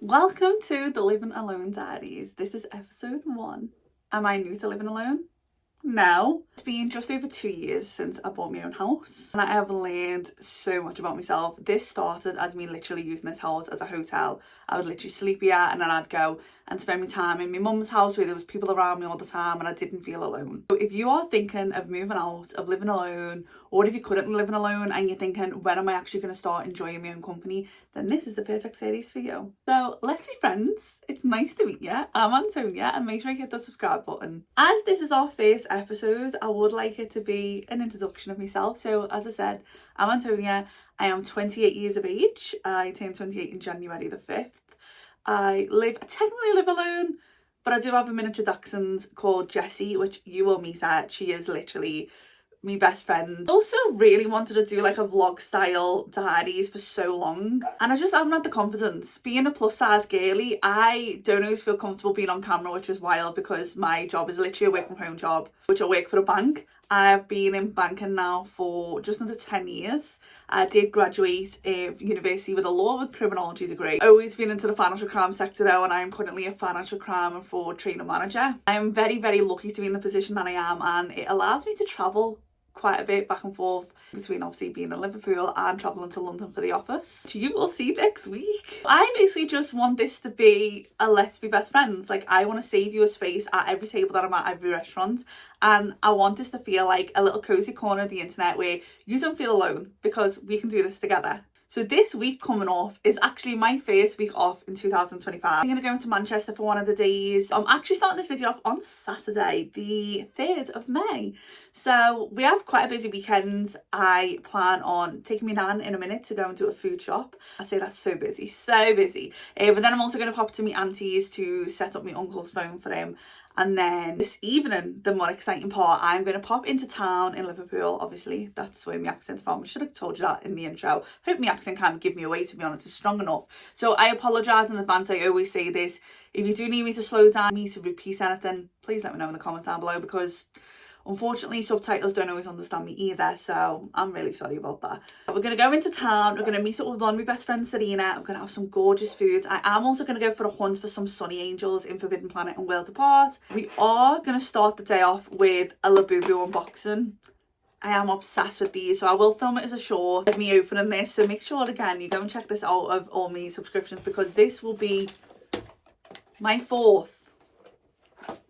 Welcome to the Living Alone Diaries. This is episode 1. Am I new to living alone? No. It's been just over 2 years since I bought my own house and I have learned so much about myself. This started as me literally using this house as a hotel. I would literally sleep here and then I'd go and spend my time in my mum's house where there was people around me all the time and I didn't feel alone. So if you are thinking of moving out, of living alone, or if you're currently living alone and you're thinking, when am I actually going to start enjoying my own company, then this is the perfect series for you. So let's be friends. It's nice to meet you. I'm Antonia, and make sure you hit the subscribe button. As this is our first episode, I would like it to be an introduction of myself. So as I said, I'm Antonia. I am 28 years of age. I turned 28 in January the 5th. I technically live alone, but I do have a miniature dachshund called Jessie, which you will meet her. She is literally my best friend. I also really wanted to do like a vlog style diaries for so long, and I just haven't had the confidence. Being a plus size girly, I don't always feel comfortable being on camera, which is wild because my job is literally a work from home job, which I work for a bank. I've been in banking now for just under 10 years. I did graduate university with a law and criminology degree. Always been into the financial crime sector though, and I am currently a financial crime and fraud training manager. I am very, very lucky to be in the position that I am, and it allows me to travel quite a bit back and forth between obviously being in Liverpool and travelling to London for the office, which you will see next week. I basically just want this to be a let's be best friends. Like, I want to save you a space at every table that I'm at every restaurant, and I want this to feel like a little cozy corner of the internet where you don't feel alone, because we can do this together. So this week coming off is actually my first week off in 2025. I'm going to go into Manchester for one of the days. I'm actually starting this video off on Saturday, the 3rd of May. So we have quite a busy weekend. I plan on taking my nan in a minute to go and do a food shop. I say that's so busy, so busy. But then I'm also going to pop to my auntie's to set up my uncle's phone for him. And then this evening, the more exciting part, I'm going to pop into town in Liverpool. Obviously, that's where my accent's from. I should have told you that in the intro. Hope my accent can't give me away, to be honest. It's strong enough. So I apologise in advance. I always say this. If you do need me to slow down, me to repeat anything, please let me know in the comments down below, because unfortunately, subtitles don't always understand me either, so I'm really sorry about that. We're going to go into town. We're going to meet up with one of my best friends, Serena. We're going to have some gorgeous foods. I am also going to go for a hunt for some sunny angels in Forbidden Planet and Worlds Apart. We are going to start the day off with a labubu unboxing. I am obsessed with these, so I will film it as a short of me opening this. So make sure, again, you go and check this out of all my subscriptions, because this will be my 4th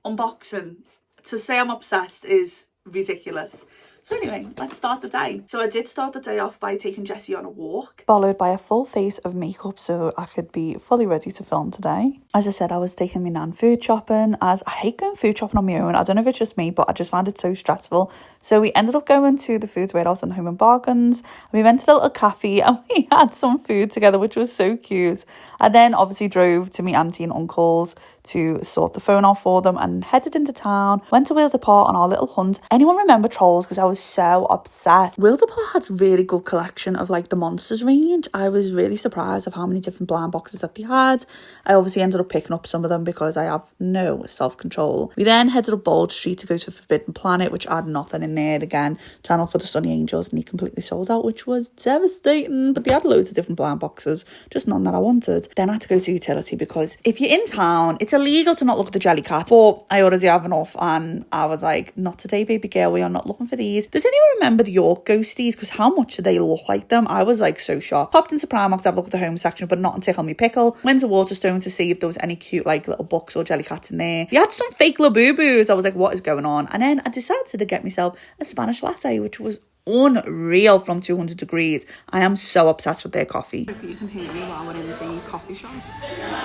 unboxing. To say I'm obsessed is ridiculous. So anyway, let's start the day. So I did start the day off by taking Jessie on a walk, followed by a full face of makeup so I could be fully ready to film today. As I said, I was taking my nan food shopping, as I hate going food shopping on my own. I don't know if it's just me, but I just find it so stressful. So we ended up going to the Foods warehouse on Home and Bargains. We went to a little cafe and we had some food together, which was so cute. I then obviously drove to my auntie and uncle's to sort the phone out for them and headed into town. Went to Worlds Apart on our little hunt. Anyone remember Trolls? Because I was so obsessed. Worlds Apart had really good collection of like the monsters range. I was really surprised of how many different blind boxes that they had. I obviously ended up picking up some of them because I have no self-control. We then headed up Bold Street to go to Forbidden Planet, which had nothing in there. Again, channel for the Sunny Angels, and he completely sold out, which was devastating. But they had loads of different blind boxes, just none that I wanted. Then I had to go to Utility, because if you're in town, it's illegal to not look at the jelly cat. But I already have enough, and I was like, not today, baby girl, we are not looking for these. Does anyone remember the York ghosties? Because how much do they look like them? I was like so shocked. Popped into Primark to have a look at the home section, but not until me pickle. Went to Waterstone to see if there was any cute like little books or jelly cats in there. They had some fake labubus. I was like, what is going on? And then I decided to get myself a Spanish latte, which was unreal from 200 degrees. I am so obsessed with their coffee. You can hear me while we're in the coffee shop.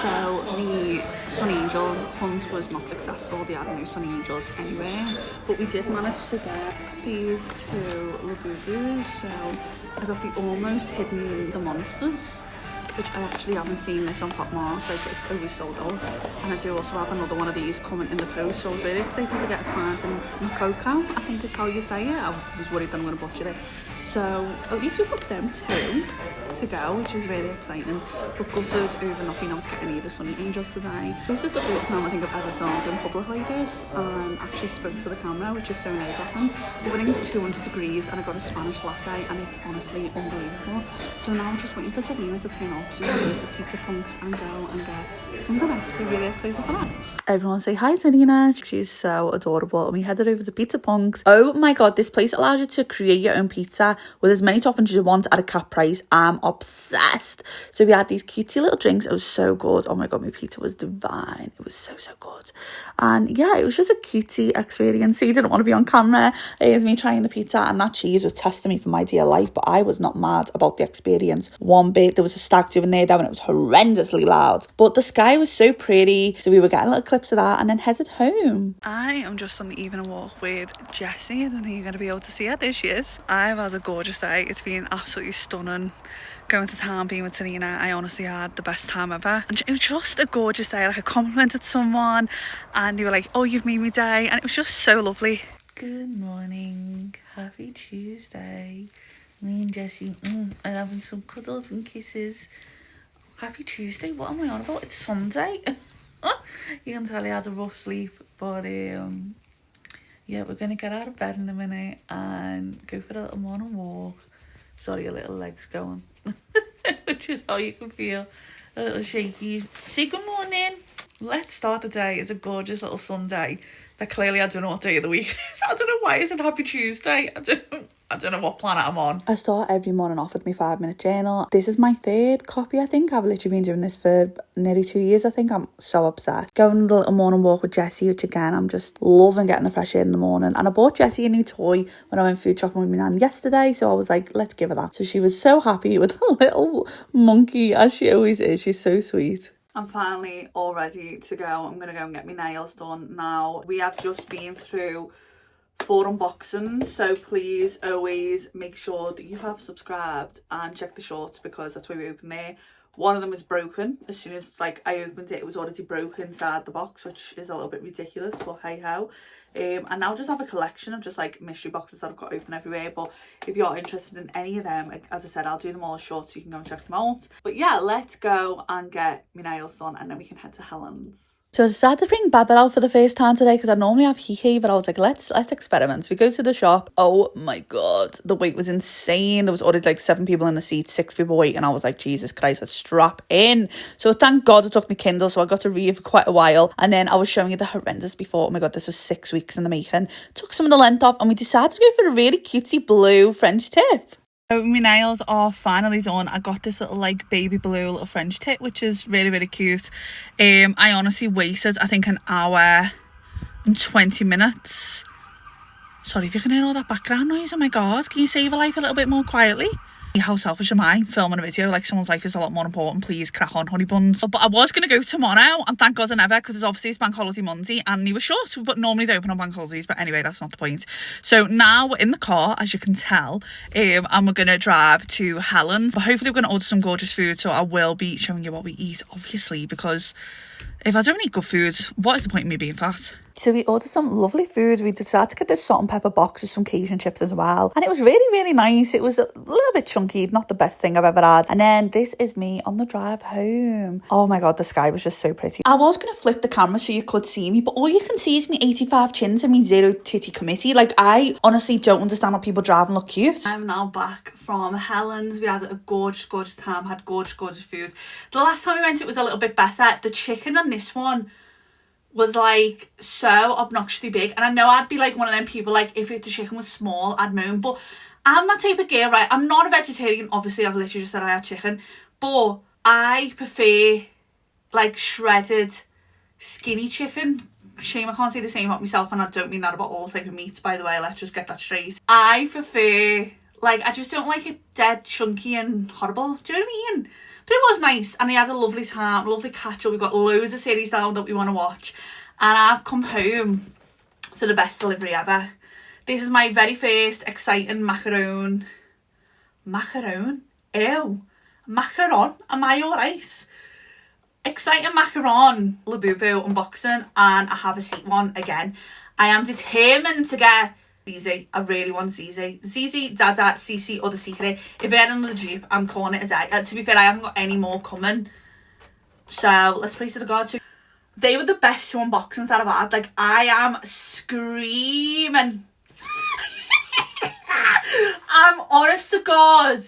So the Sunny Angel hunt was not successful. They had no Sunny Angels anywhere, but we did manage to get these 2 labubus. So I got the almost hidden the monsters, which I actually haven't seen this on Popmart, so it's always sold out. And I do also have another one of these coming in the post, so I was really excited to get a client in Coco, I think is how you say it. I was worried that I'm going to butcher it. So at least we've got them two to go, which is really exciting. But gutted over not being able to get any of the Sunny Angels today. This is the first time I think I've ever filmed in public like this and actually spoke to the camera, which is so nerve-wracking. We're running 200 degrees and I got a Spanish latte and it's honestly unbelievable. So now I'm just waiting for Selena to turn up so we can go to Pizza Punks and go and get some dinner. So really excited for that. Everyone say hi Selena. She's so adorable. And we headed over to Pizza Punks. Oh my god, this place allows you to create your own pizza with as many toppings as you want at a cap price. I'm obsessed. So we had these cutesy little drinks. It was so good. Oh my god, my pizza was divine. It was so good. And yeah, it was just a cutesy experience. So you didn't want to be on camera. It was me trying the pizza and that cheese was testing me for my dear life, but I was not mad about the experience one bit. There was a stag do near there and it was horrendously loud, but the sky was so pretty, so we were getting little clips of that and then headed home. I am just on the evening walk with Jessie. I don't think you're going to be able to see her. There she is. I've had a gorgeous day. It's been absolutely stunning going to town, being with Selena. I honestly had the best time ever and it was just a gorgeous day. Like I complimented someone and they were like, oh, you've made me day, and it was just so lovely. Good morning, happy Tuesday. Me and Jessie are having some cuddles and kisses. Happy Tuesday, what am I on about? It's Sunday. You can tell I had a rough sleep, but yeah, we're gonna get out of bed in a minute and go for a little morning walk. Saw your little legs going. Which is how you can feel a little shaky. Say good morning. Let's start the day. It's a gorgeous little Sunday that clearly I don't know what day of the week it is. I don't know why it's a happy Tuesday. I don't know what planet I'm on. I start every morning off with my 5-minute journal. This is my third copy, I think. I've literally been doing this for nearly 2 years, I think. I'm so obsessed. Going on the little morning walk with Jessie, which again, I'm just loving getting the fresh air in the morning. And I bought Jessie a new toy when I went food shopping with my nan yesterday. So I was like, let's give her that. So she was so happy with a little monkey, as she always is. She's so sweet. I'm finally all ready to go. I'm going to go and get my nails done now. We have just been through 4 unboxings, so please always make sure that you have subscribed and check the shorts because that's where we open there. One of them is broken. As soon as I opened it, it was already broken inside the box, which is a little bit ridiculous, but hey ho. And now I just have a collection of just mystery boxes that I've got open everywhere. But if you're interested in any of them, as I said, I'll do them all as short so you can go and check them out. But yeah, let's go and get my nails done and then we can head to Helen's. So I decided to bring Baba out for the first time today because I normally have Hiki, but I was like, let's experiment. So we go to the shop. Oh my god, the wait was insane. There was already 7 people in the seat, 6 people waiting. I was like, Jesus Christ, let's strap in. So thank God it took me Kindle, so I got to read for quite a while. And then I was showing you the horrendous before. Oh my god, this was 6 weeks in the making. Took some of the length off and we decided to go for a really cutesy blue French tip. So my nails are finally done. I got this little baby blue little French tip, which is really cute. I honestly waited I think an hour and 20 minutes. Sorry if you can hear all that background noise. Oh my god, can you save a life a little bit more quietly? How selfish am I filming a video? Someone's life is a lot more important. Please crack on, honey buns. But I was going to go tomorrow and thank God I never, because it's bank holiday Monday and they were short, but normally they open on bank holidays. But anyway, that's not the point. So now we're in the car, as you can tell, and we're going to drive to Helen's. But hopefully we're going to order some gorgeous food, so I will be showing you what we eat, obviously, because if I don't eat good food, what is the point of me being fat? So we ordered some lovely food. We decided to get this salt and pepper box with some Cajun chips as well. And it was really nice. It was a little bit chunky, not the best thing I've ever had. And then this is me on the drive home. Oh my God, the sky was just so pretty. I was going to flip the camera so you could see me, but all you can see is me 85 chins and me 0 titty committee. I honestly don't understand how people drive and look cute. I'm now back from Helen's. We had a gorgeous time, had gorgeous food. The last time we went, it was a little bit better. The chicken on this one was so obnoxiously big, and I know I'd be one of them people, if the chicken was small I'd moan, but I'm that type of girl, right? I'm not a vegetarian, obviously. I've literally just said I had chicken, but I prefer shredded skinny chicken. Shame I can't say the same about myself, and I don't mean that about all type of meats, by the way. Let's just get that straight. I prefer I just don't like it dead chunky and horrible. Do you know what I mean? But it was nice, and we had a lovely time, lovely catch up. We've got loads of series down that we want to watch, and I've come home to the best delivery ever. This is my very first exciting macaron. Ew. Macaron? Am I alright? Exciting macaron labubu unboxing, and I have a seat one again. I am determined to get ZZ. I really want ZZ. ZZ, Dada, CC or The Secret. If they're in the Jeep, I'm calling it a day. To be fair, I haven't got any more coming. So let's pray to the gods. They were the best 2 unboxings that I've had. Like, I am screaming. I'm honest to God.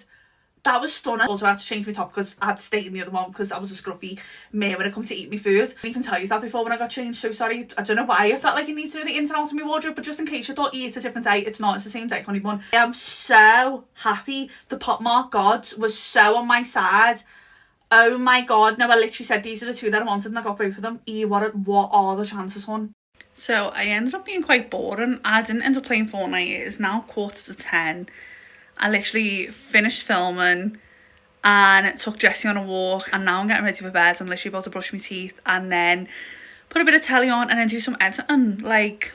That was stunning. Also, I had to change my top because I had to stay in the other one because I was a scruffy mare when it comes to eat my food. I didn't even tell you that before when I got changed. So sorry. I don't know why I felt like you need to know the ins and outs of my wardrobe, but just in case you thought it's a different day, it's not. It's the same day, honeymoon. I am so happy. The Potmark gods was so on my side. Oh my God. No, I literally said these are the 2 that I wanted and I got both of them. What are the chances, hon? So I ended up being quite boring. I didn't end up playing Fortnite. It is now 9:45. I literally finished filming and took Jessie on a walk, and now I'm getting ready for bed. I'm literally about to brush my teeth and then put a bit of telly on and then do some editing. Like,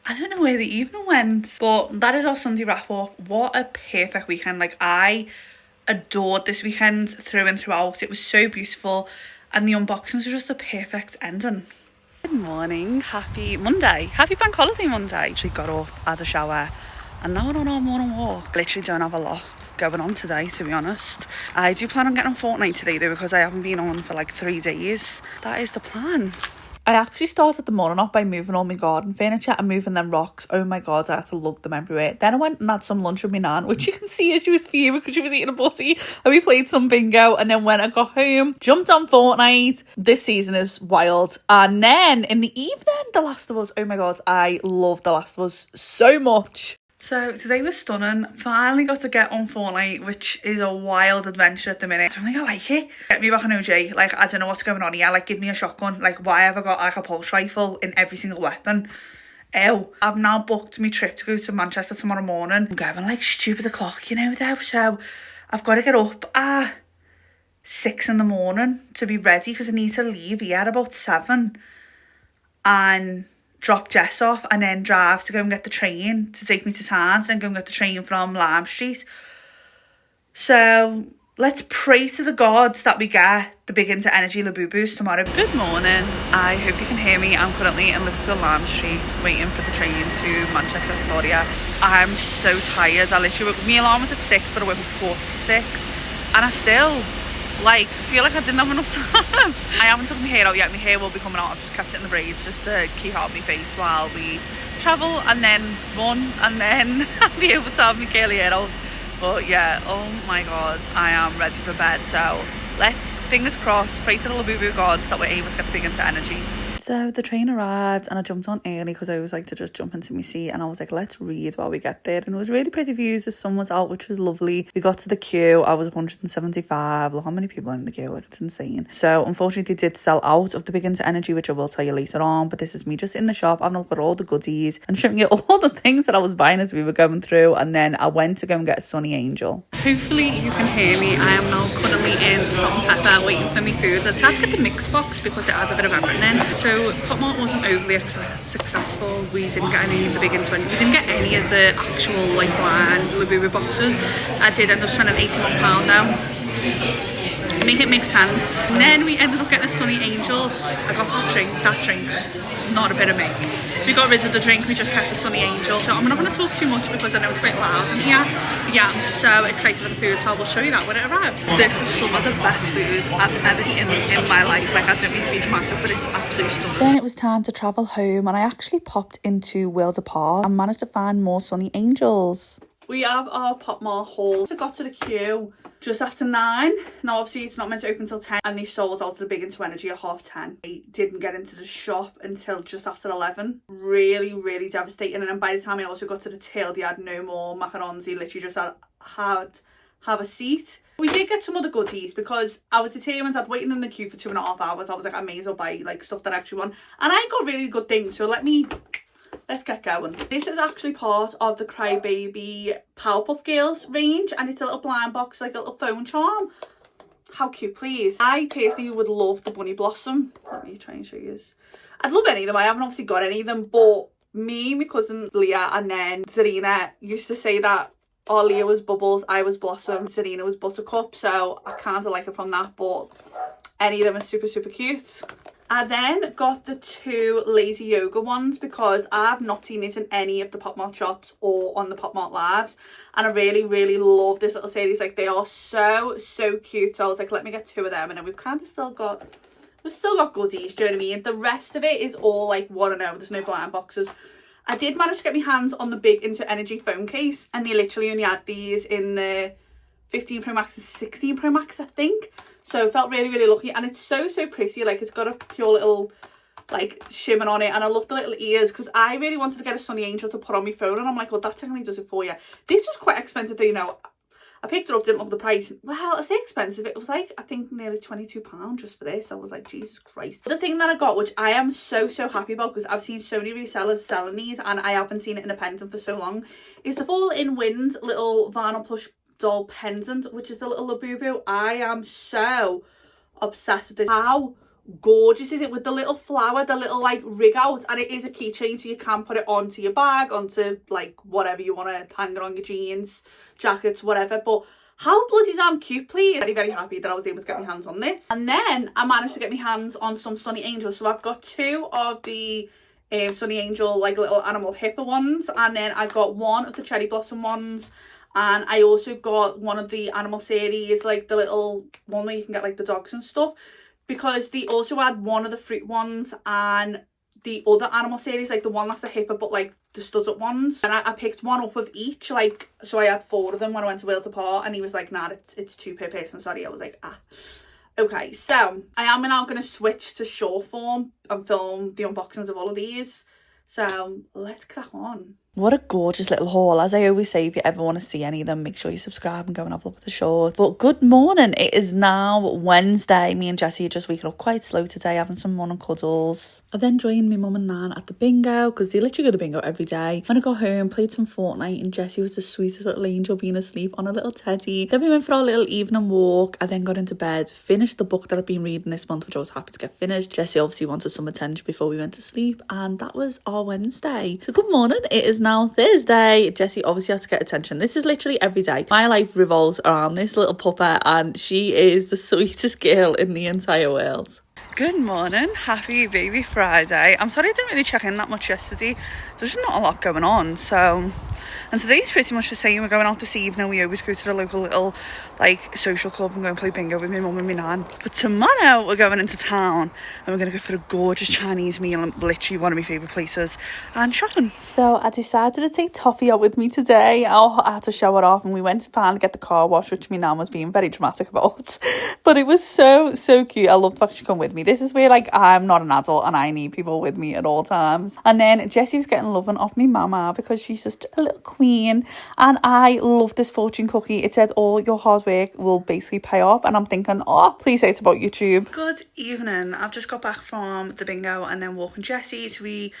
I don't know where the evening went, but that is our Sunday wrap up. What a perfect weekend. Like, I adored this weekend through and throughout. It was so beautiful and the unboxings were just a perfect ending. Good morning, happy Monday, happy bank holiday Monday. She got up, had a shower, and now we're on our morning walk. Literally don't have a lot going on today, to be honest. I do plan on getting on Fortnite today though, because I haven't been on for like 3 days. That is the plan. I actually started the morning off by moving all my garden furniture and moving them rocks. Oh my God, I had to lug them everywhere. Then I went and had some lunch with my nan, which you can see as she was fuming because she was eating a butty. And we played some bingo. And then when I got home, jumped on Fortnite. This season is wild. And then in the evening, The Last of Us. Oh my God, I love The Last of Us so much. So today was stunning. Finally got to get on Fortnite, which is a wild adventure at the minute. I don't think I like it. Get me back on OJ. Like, I don't know what's going on here. Like, give me a shotgun. Like, why have I got like a pulse rifle in every single weapon? Ew. I've now booked my trip to go to Manchester tomorrow morning. I'm going like stupid o'clock, you know, though. So I've got to get up at 6 in the morning to be ready because I need to leave here at about 7. And drop Jess off and then drive to go and get the train to take me to town, and then go and get the train from Lime Street. So let's pray to the gods that we get the big into energy labubus tomorrow. Good morning. I hope you can hear me. I'm currently in Liverpool Lime Street waiting for the train to Manchester, Victoria. I'm so tired. I literally woke, my alarm was at 6, but I woke up 5:45 and I still like feel like I didn't have enough time. I haven't took my hair out yet. My hair will be coming out. I've just kept it in the braids just to keep out my face while we travel and then run and then be able to have my curly hair out. But yeah, oh my God, I am ready for bed. So let's, fingers crossed, pray to the labubu gods that we're able to get the big into energy. So the train arrived and I jumped on early because I always like to just jump into my seat, and I was like, let's read while we get there. And it was really pretty views. The sun was out, which was lovely. We got to the queue. I was 175. Look how many people are in the queue. Like, it's insane. So unfortunately they did sell out of the big into energy, which I will tell you later on. But this is me just in the shop having a look at all the goodies and showing you all the things that I was buying as we were going through. And then I went to go and get a Sunny Angel. Hopefully you can hear me. I am now currently in salt and pepper waiting for my food. I decided to get the mix box because it has a bit of everything in. So Potmark wasn't overly successful. We didn't get any of the big into it. We didn't get any of the actual like brand labubu boxes. I did end up spending £81 now. Make it make sense. And then we ended up getting a Sunny Angel. I got that drink, not a bit of me. We got rid of the drink, we just kept the Sunny Angel. So I'm not going to talk too much because I know it's quite loud in here. But yeah, I'm so excited for the food, so I will show you that when it arrives. This is some of the best food I've ever eaten in my life. Like, I don't mean to be dramatic, but it's absolutely stunning. Then it was time to travel home, and I actually popped into Worlds Apart and managed to find more Sunny Angels. We have our Potmark haul. I got to the queue just after 9. Now obviously it's not meant to open till 10, and they sold out of the big into energy at 10:30. I didn't get into the shop until just after 11. Really devastating. And then by the time I also got to the till, they had no more macarons. They literally just had have a seat. We did get some other goodies because I was determined. I'd waited in the queue for 2.5 hours. I was like, I may as well buy like stuff that I actually want, and I got really good things. So let's get going. This is actually part of the Crybaby Powerpuff Girls range, and it's a little blind box, like a little phone charm. How cute, please. I personally would love the Bunny Blossom. Let me try and show you this. I'd love any of them. I haven't obviously got any of them, but me, my cousin Leah, and then Zarina used to say that Leah was Bubbles, I was Blossom, Zarina was Buttercup, so I kind of like it from that, but any of them are super cute. I then got the 2 lazy yoga ones because I've not seen this in any of the Pop Mart shops or on the Pop Mart lives, and I really love this little series. Like, they are so cute. So I was like, let me get 2 of them, and then we've still got goodies, do you know what I mean? The rest of it is all like 1&0. There's no blind boxes. I did manage to get my hands on the big Into Energy phone case, and they literally only had these in the 15 Pro Max and 16 Pro Max, I think. So I felt really lucky, and it's so pretty. Like, it's got a pure little like shimmer on it, and I love the little ears because I really wanted to get a Sunny Angel to put on my phone, and I'm like, well, that technically does it for you. This was quite expensive though, you know. I picked it up, didn't love the price. Well, I say expensive, it was like, I think nearly £22 just for this. I was like, Jesus Christ. The thing that I got, which I am so happy about, because I've seen so many resellers selling these and I haven't seen it independent for so long, is the Fall in Wind little vinyl plush doll pendant, which is the little labubu. I am so obsessed with this. How gorgeous is it, with the little flower, the little like rig out, and it is a keychain, so you can put it onto your bag, onto like whatever you want to hang it on, your jeans, jackets, whatever. But how bloody damn cute, please. Very happy that I was able to get my hands on this. And then I managed to get my hands on some Sunny Angels. So I've got 2 of the Sunny Angel like little animal hipper ones, and then I've got 1 of the cherry blossom ones. And I also got 1 of the animal series, like the little one where you can get like the dogs and stuff, because they also had 1 of the fruit ones and the other animal series, like the one that's the hipper but like the studs up ones. And I picked 1 up of each, like, so I had 4 of them when I went to Wales apart, and he was like, nah, it's 2 per person, sorry. I was like, ah. Okay, so I am now going to switch to short form and film the unboxings of all of these. So let's crack on. What a gorgeous little haul. As I always say, if you ever want to see any of them, make sure you subscribe and go and have a look at the shorts. But good morning. It is now Wednesday. Me and Jessie are just waking up quite slow today, having some morning cuddles. I then joined my mum and nan at the bingo, because they literally go to bingo every day. When I got home, played some Fortnite, and Jessie was the sweetest little angel being asleep on a little teddy. Then we went for our little evening walk. I then got into bed, finished the book that I've been reading this month, which I was happy to get finished. Jessie obviously wanted some attention before we went to sleep, and that was our Wednesday. So good morning. It is now Thursday. Jessie obviously has to get attention. This is literally every day. My life revolves around this little pupper, and she is the sweetest girl in the entire world. Good morning, happy baby Friday. I'm sorry I didn't really check in that much yesterday. There's just not a lot going on, so... And today's pretty much the same. We're going out this evening. We always go to the local little like social club and go and play bingo with my mum and my nan. But tomorrow we're going into town and we're going to go for a gorgeous Chinese meal and literally one of my favourite places, and shopping. So I decided to take Toffee out with me today. I had to show her off, and we went to Pan to get the car wash, which my nan was being very dramatic about. But it was so cute. I loved the fact she come with me. This is where like I'm not an adult and I need people with me at all times. And then Jessie was getting loving off me mama because she's just a little queen, and I love this fortune cookie. It said all your hard work will basically pay off, and I'm thinking, oh, please say it's about YouTube. Good evening. I've just got back from the bingo and then walking Jessie's. We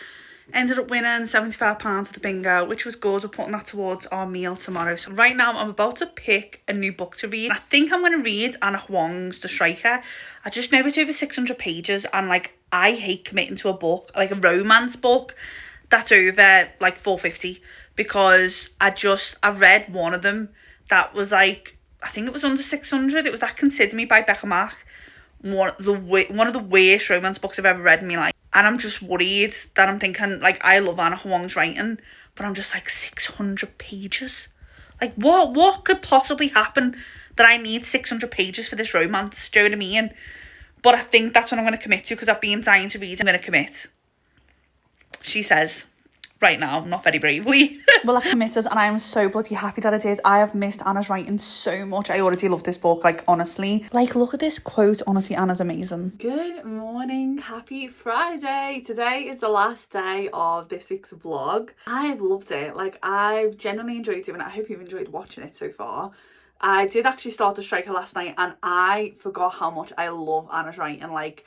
ended up winning £75 at the bingo, which was good. We're putting that towards our meal tomorrow. So right now I'm about to pick a new book to read. I think I'm going to read Anna Huang's The Striker. I just know it's over 600 pages, and like I hate committing to a book, like a romance book that's over like 450, because I read one of them that was like, I think it was under 600. It was that Consider Me by Becca Mack. One of the worst romance books I've ever read in my life. And I'm just worried that I'm thinking, like, I love Anna Huang's writing, but I'm just like, 600 pages? Like, what could possibly happen that I need 600 pages for this romance? Do you know what I mean? But I think that's what I'm going to commit to, because I've been dying to read. I'm going to commit. She says, right now, not very bravely. Well, I committed, and I am so bloody happy that I did. I have missed Anna's writing so much. I already love this book, like, honestly. Like, look at this quote. Honestly, Anna's amazing. Good morning. Happy Friday. Today is the last day of this week's vlog. I've loved it. Like, I've genuinely enjoyed doing it. I hope you've enjoyed watching it so far. I did actually start The Striker last night, and I forgot how much I love Anna's writing. Like,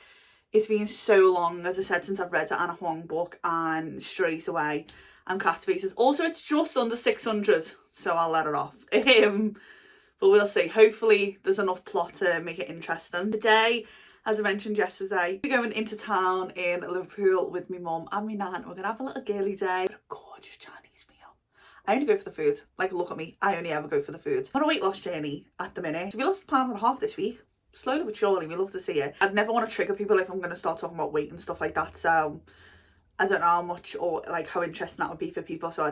it's been so long, as I said, since I've read the Anna Huang book, and straight away I'm captivated. Also, it's just under 600, so I'll let it off. But we'll see. Hopefully there's enough plot to make it interesting. Today, as I mentioned yesterday, we're going into town in Liverpool with my mum and my nan. We're going to have a little girly day. A gorgeous Chinese meal. I only go for the food. Like, look at me. I only ever go for the food. I'm on a weight loss journey at the minute. So we lost £1.5 this week. slowly but surely we love to see it. I'd never want to trigger people if I'm going to start talking about weight and stuff like that, so I don't know how much or like how interesting that would be for people. So I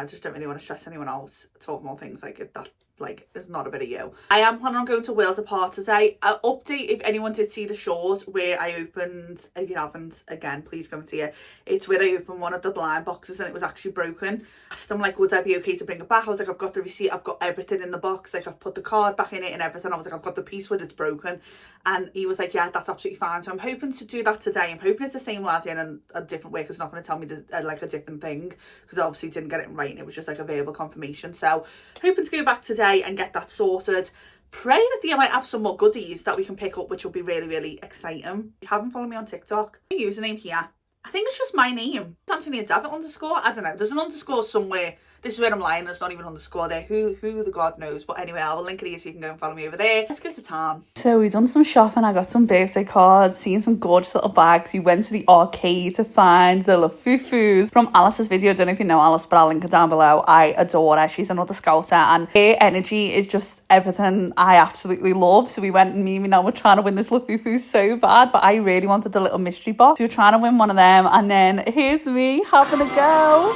just don't really want to stress anyone else talking about things like if that like is not a bit of you. I am planning on going to Wales apart today. I'll update if anyone did see the short where I opened. If you haven't, again, please go and see it. It's where I opened one of the blind boxes and it was actually broken. I asked them like, would I be okay to bring it back? I was like, I've got the receipt, I've got everything in the box, like I've put the card back in it and everything. I was like, I've got the piece when it's broken, and he was like, yeah, that's absolutely fine. So I'm hoping to do that today. I'm hoping it's the same lad in a different way, because it's not going to tell me like a different thing, because I obviously didn't get it right and it was just like a verbal confirmation. So hoping to go back today and get that sorted. Praying that I might have some more goodies that we can pick up, which will be really, really exciting. If you haven't followed me on TikTok, my username here, I think it's just my name. It's Antonia Davitt _ I don't know. There's an underscore somewhere. This is where I'm lying. There's not even underscore there. Who the God knows. But anyway, I'll link it here so you can go and follow me over there. Let's go to town. So we've done some shopping. I got some birthday cards, seen some gorgeous little bags. We went to the arcade to find the lafufus from Alice's video. I don't know if you know Alice, but I'll link her down below. I adore her. She's another scouser and her energy is just everything I absolutely love. So we went, me and now we're trying to win this lafufu so bad, but I really wanted the little mystery box. So we're trying to win one of them, and then here's me having a go.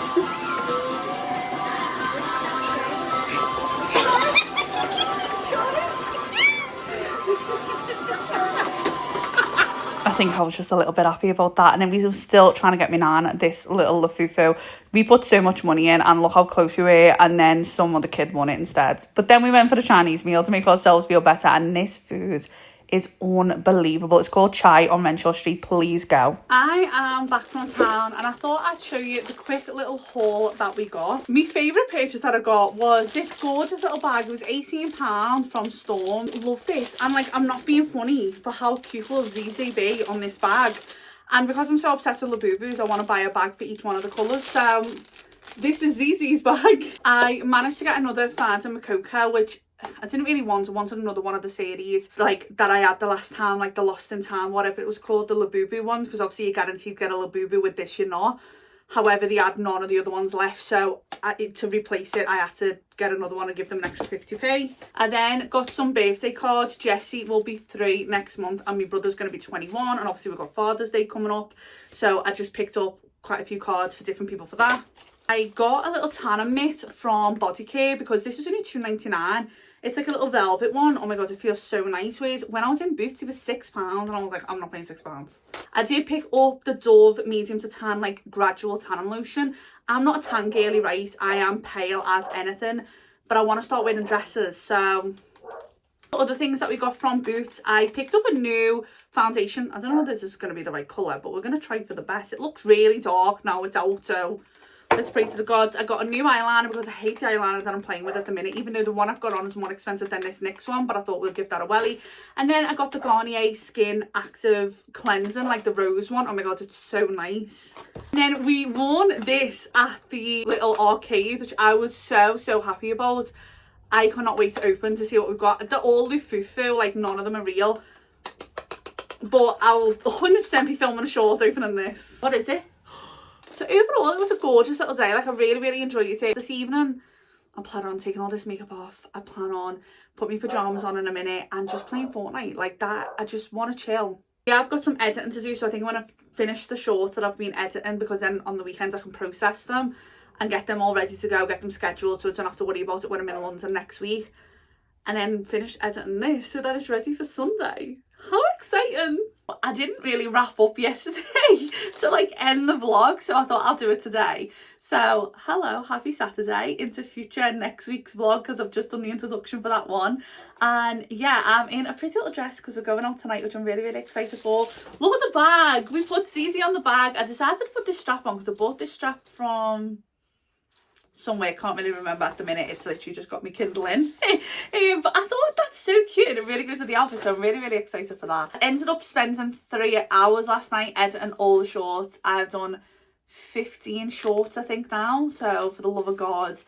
I think I was just a little bit happy about that. And then we were still trying to get my nan this little lafufu. We put so much money in and look how close we were, and then some other kid won it instead. But then we went for the Chinese meal to make ourselves feel better, and this food is unbelievable. It's called Chai on Renshaw Street. Please go. I am back from town and I thought I'd show you the quick little haul that we got. My favourite purchase that I got was this gorgeous little bag. It was £18 from Storm. Love this. And like, I'm not being funny, but how cute will ZZ be on this bag? And because I'm so obsessed with labubus, I want to buy a bag for each one of the colours. So this is ZZ's bag. I managed to get another Fanta Makoko, which I didn't really want. I wanted another one of the series like that I had the last time, like the Lost in Time, whatever it was called, the labubu ones, because obviously you're guaranteed to get a labubu with this, you're not. However, they had none of the other ones left, so to replace it I had to get another one and give them an extra 50p. I then got some birthday cards. Jessie will be 3 next month and my brother's going to be 21, and obviously we've got Father's Day coming up, so I just picked up quite a few cards for different people for that. I got a little tanner mitt from Body Care because this was only £2.99. It's like a little velvet one. Oh my god, it feels so nice. Whereas when I was in Boots, it was £6 and I was like, I'm not paying £6. I did pick up the Dove medium to tan, like gradual tanning lotion. I'm not a tan girly, right? I am pale as anything, but I want to start wearing dresses. So other things that we got from Boots, I picked up a new foundation. I don't know whether this is going to be the right colour, but we're going to try for the best. It looks really dark now it's out, so let's pray to the gods. I got a new eyeliner because I hate the eyeliner that I'm playing with at the minute, even though the one I've got on is more expensive than this NYX one, but I thought we'll give that a welly. And then I got the Garnier Skin Active Cleansing, like the rose one. Oh my god, it's so nice. And then we won this at the little arcade, which I was so happy about. I cannot wait to open to see what we've got. They're all lufufu, like none of them are real. But I will 100% be filming a short opening this. What is it? So overall, it was a gorgeous little day. Like, I really enjoyed it. This evening, I plan on taking all this makeup off. I plan on putting my pyjamas on in a minute and just playing Fortnite. Like that, I just want to chill. Yeah, I've got some editing to do, so I think I'm going to finish the shorts that I've been editing, because then on the weekends I can process them and get them all ready to go, get them scheduled, so I don't have to worry about it when I'm in London next week. And then finish editing this so that it's ready for Sunday. How exciting! I didn't really wrap up yesterday to like end the vlog, so I thought I'll do it today. So hello, happy Saturday into future next week's vlog, because I've just done the introduction for that one. And yeah, I'm in a pretty little dress because we're going out tonight, which I'm really excited for. Look at the bag. We put ZZ on the bag. I decided to put this strap on because I bought this strap from somewhere, can't really remember at the minute. It's literally just got me Kindle in. But I thought that's so cute. It really goes with the outfit, so I'm really excited for that. I ended up spending 3 hours last night editing all the shorts. I've done 15 shorts I think now, so for the love of God,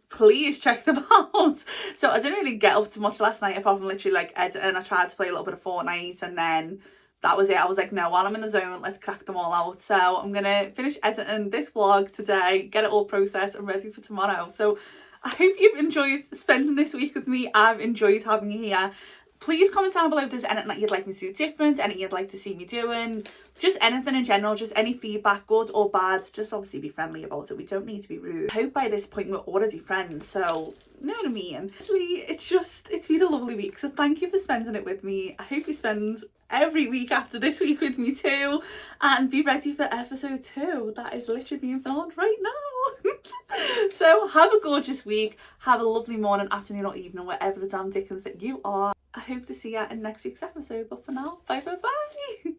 please check them out. So I didn't really get up to much last night apart from literally like editing. I tried to play a little bit of Fortnite and then that was it. I was like, no, while I'm in the zone, let's crack them all out. So I'm going to finish editing this vlog today, get it all processed and ready for tomorrow. So I hope you've enjoyed spending this week with me. I've enjoyed having you here. Please comment down below if there's anything that you'd like me to do different, anything you'd like to see me doing, just anything in general, just any feedback, good or bad. Just obviously be friendly about it. We don't need to be rude. I hope by this point we're already friends, so you know what I mean. Honestly, it's been a lovely week, so thank you for spending it with me. I hope you spend every week after this week with me too, and be ready for episode 2 that is literally being filmed right now. So have a gorgeous week, have a lovely morning, afternoon or evening, wherever the damn dickens that you are. I hope to see you in next week's episode, but for now, bye bye bye.